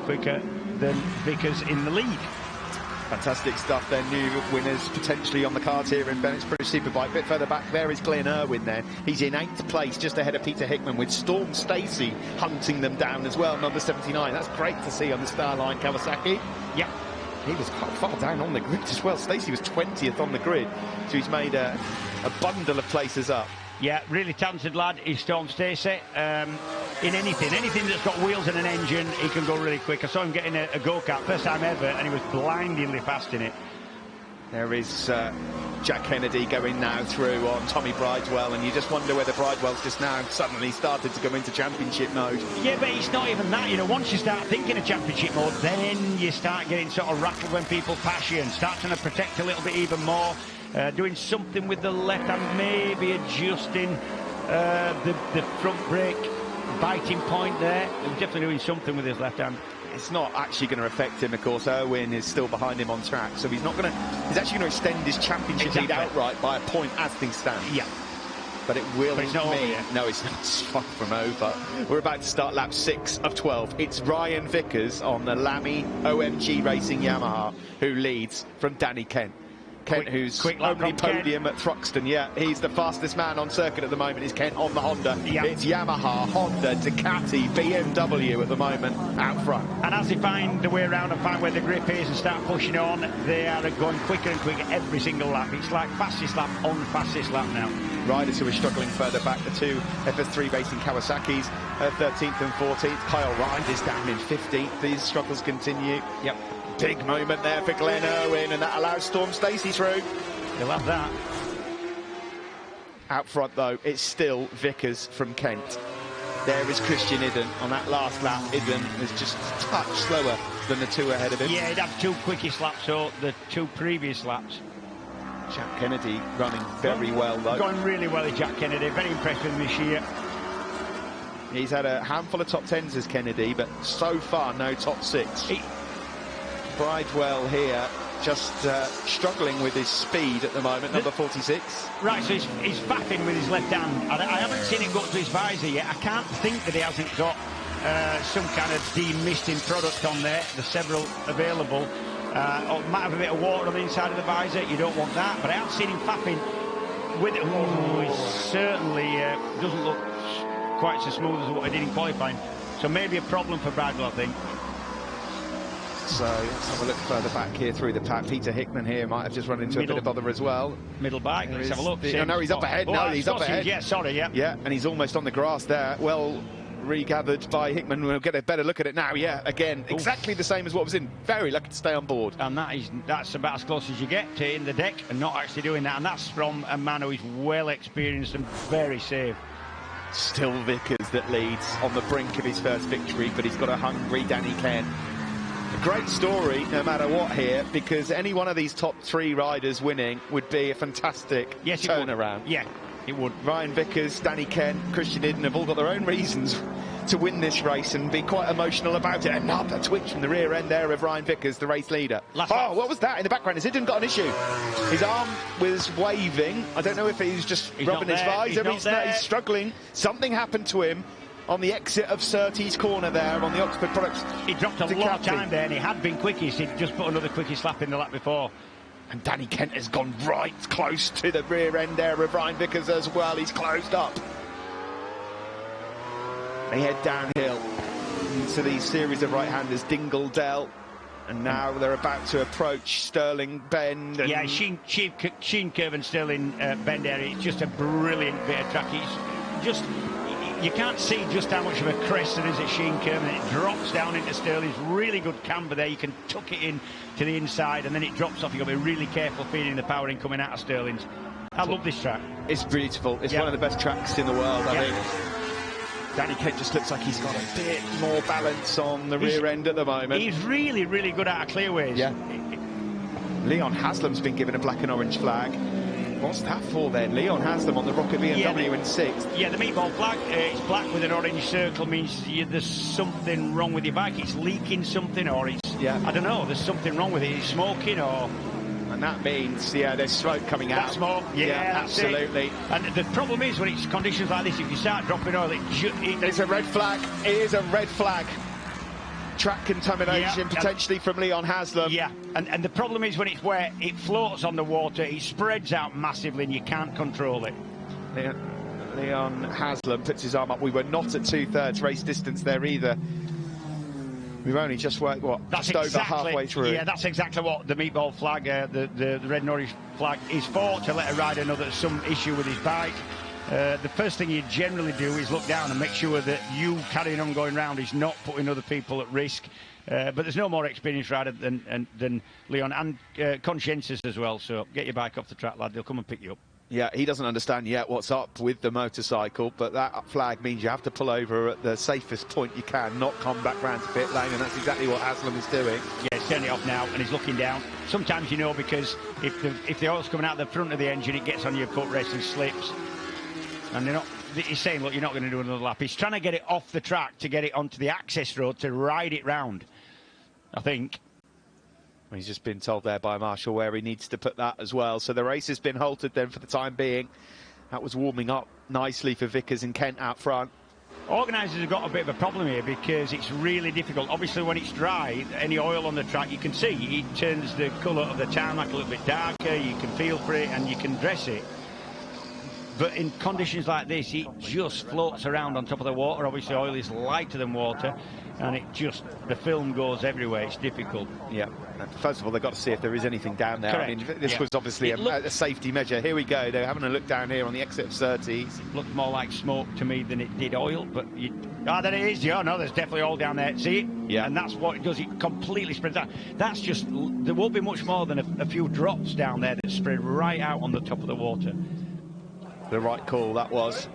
quicker than Vickers in the lead. Fantastic stuff. Their new winners potentially on the cards here in Bennett's British Superbike. A bit further back there is Glenn Irwin there. He's in 8th place, just ahead of Peter Hickman, with Storm Stacey hunting them down as well, number 79. That's great to see on the Starline Kawasaki. Yeah. He was quite far down on the grid as well. Stacey was 20th on the grid, so he's made a bundle of places up. Yeah, really talented lad is Storm Stacey. In anything that's got wheels and an engine, he can go really quick. I saw him getting a go-kart, first time ever, and he was blindingly fast in it. There is Jack Kennedy going now through on Tommy Bridewell, and you just wonder whether Bridewell's just now suddenly started to go into championship mode. Yeah, but it's not even that, you know. Once you start thinking of championship mode, then you start getting sort of rattled when people pass you and start trying to protect a little bit even more. Doing something with the left hand, maybe adjusting the front brake biting point there. He's definitely doing something with his left hand. It's not actually going to affect him, of course. Irwin is still behind him on track, so he's actually going to extend his championship lead outright by a point as things stand. Yeah. But it will But it's not over yet. No, it's not. It's far from over. We're about to start lap 6 of 12. It's Ryan Vickers on the Lamy OMG Racing Yamaha who leads from Danny Kent. Kent, who's only podium at Thruxton. Yeah, he's the fastest man on circuit at the moment, is Kent on the Honda. Yep. It's Yamaha, Honda, Ducati, BMW at the moment out front. And as they find the way around and find where the grip is and start pushing on, they are going quicker and quicker every single lap. It's like fastest lap on fastest lap now. Riders who are struggling further back, the two FS3 Racing Kawasaki's, 13th and 14th. Kyle Ride is down in 15th. These struggles continue. Yep. Big moment there for Glenn Irwin, and that allows Storm Stacey through. He'll have that. Out front, though, it's still Vickers from Kent. There is Christian Idden on that last lap. Idden was just a touch slower than the two ahead of him. Yeah, he'd have 2 quickest laps, so the 2 previous laps. Jack Kennedy running very well, though. Going really well, Jack Kennedy. Very impressed with him this year. He's had a handful of top 10s as Kennedy, but so far no top 6. Bridewell here just struggling with his speed at the moment, number 46. Right, so he's faffing with his left hand. I haven't seen him go to his visor yet. I can't think that he hasn't got some kind of demisting product on there. There's several available. Or might have a bit of water on the inside of the visor. You don't want that. But I haven't seen him faffing with it. He certainly doesn't look quite so smooth as what he did in qualifying. So maybe a problem for Bridewell, I think. So let's have a look further back here through the pack. Peter Hickman here might have just run into a bit of bother as well. Middle bike, let's have a look. No, he's up ahead. No, he's up ahead. Yeah, sorry, yeah. Yeah, and he's almost on the grass there. Well regathered by Hickman. We'll get a better look at it now. Yeah, again, exactly the same as what was in. Very lucky to stay on board. And that's about as close as you get to in the deck and not actually doing that. And that's from a man who is well experienced and very safe. Still Vickers that leads on the brink of his first victory, but he's got a hungry Danny Kent. A great story, no matter what here, because any one of these top 3 riders winning would be a fantastic turnaround. Yeah, it would. Ryan Vickers, Danny Kent, Christian Idden have all got their own reasons to win this race and be quite emotional about it. Another twitch from the rear end there of Ryan Vickers, the race leader. What was that in the background? Has Idden got an issue? His arm was waving. I don't know if he's just rubbing his visor. He's struggling. Something happened to him on the exit of Surtees corner there on the Oxford Products. He dropped a lot of time there, and he had been quickest. He'd just put another quickest lap in the lap before. And Danny Kent has gone right close to the rear end there of Ryan Vickers as well. He's closed up. They head downhill into the series of right-handers, Dingle Dell. And now they're about to approach Stirling Bend. And yeah, Sheen Curve and Stirling Bend area. It's just a brilliant bit of track. It's just... You can't see just how much of a crest there is at Sheen Curve, and it drops down into Stirling's. Really good camber there. You can tuck it in to the inside, and then it drops off. You've got to be really careful feeding the power in coming out of Stirling's. I love this track. It's beautiful. It's one of the best tracks in the world, I think. Danny Kent just looks like he's got a bit more balance on the rear end at the moment. He's really, really good out of clearways. Yeah. Leon Haslam's been given a black and orange flag. What's that for then? Leon Haslam on the Rocket BMW in 6th. Yeah, the meatball flag, it's black with an orange circle, means there's something wrong with your bike. It's leaking something, or it's, I don't know, there's something wrong with it. It's smoking, or... And that means, there's smoke coming out. That's smoke, absolutely. And the problem is, when it's conditions like this, if you start dropping oil, it's a red flag. It is a red flag. track contamination potentially from Leon Haslam. Yeah, and the problem is when it's wet, it floats on the water, it spreads out massively and you can't control it. Leon Haslam puts his arm up. We were not at 2/3 race distance there either. We've only just worked, what, just over halfway through. Yeah, that's exactly what the meatball flag, the red and orange flag is for, to let a rider know there's some issue with his bike. The first thing you generally do is look down and make sure that you carrying on going round is not putting other people at risk. But there's no more experienced rider than Leon, and conscientious as well. So get your bike off the track, lad. They'll come and pick you up. Yeah, he doesn't understand yet what's up with the motorcycle, but that flag means you have to pull over at the safest point you can, not come back round to pit lane, and that's exactly what Haslam is doing. Yeah, he's turning it off now, and he's looking down. Sometimes you know, because if the oil's coming out the front of the engine, it gets on your footrest and slips. And he's saying, look, you're not going to do another lap. He's trying to get it off the track to get it onto the access road to ride it round, I think. He's just been told there by Marshall where he needs to put that as well. So the race has been halted then for the time being. That was warming up nicely for Vickers and Kent out front. Organisers have got a bit of a problem here because it's really difficult. Obviously, when it's dry, any oil on the track, you can see it turns the colour of the tarmac a little bit darker. You can feel for it and you can dress it. But in conditions like this, it just floats around on top of the water. Obviously, oil is lighter than water, and the film goes everywhere. It's difficult. Yeah. First of all, they've got to see if there is anything down there. Correct. I mean, this was obviously a safety measure. Here we go. They're having a look down here on the exit of Surtees. It looked more like smoke to me than it did oil, but there it is. Yeah, no, there's definitely oil down there. See it? Yeah. And that's what it does. It completely spreads out. That's just, there won't be much more than a few drops down there that spread right out on the top of the water. The right call that was.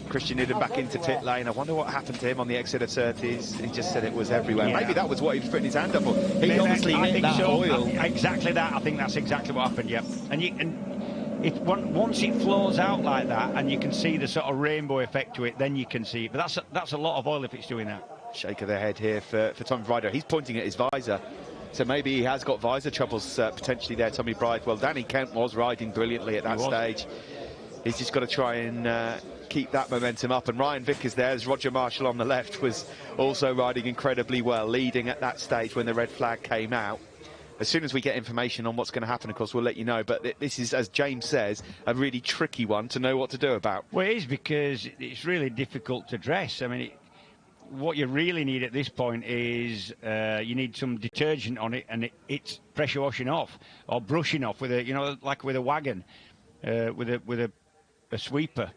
Christian Idden back into pit lane. I wonder what happened to him on the exit of Surtees. He just said it was everywhere. Yeah. Maybe that was what he was putting his hand up for. He obviously hit that oil. Exactly that. I think that's exactly what happened, yeah. Once it flows out like that and you can see the sort of rainbow effect to it, then you can see it. But that's a lot of oil if it's doing that. Shake of the head here for Tommy Bridewell. He's pointing at his visor. So maybe he has got visor troubles potentially there, Tommy Bridewell. Danny Kent was riding brilliantly at that stage. He's just got to try and keep that momentum up. And Ryan Vickers there, as Roger Marshall on the left, was also riding incredibly well, leading at that stage when the red flag came out. As soon as we get information on what's going to happen, of course, we'll let you know. But this is, as James says, a really tricky one to know what to do about. Well, it is, because it's really difficult to dress. I mean, what you really need at this point is you need some detergent on it, and it's pressure washing off or brushing off with like with a wagon, with a sweeper.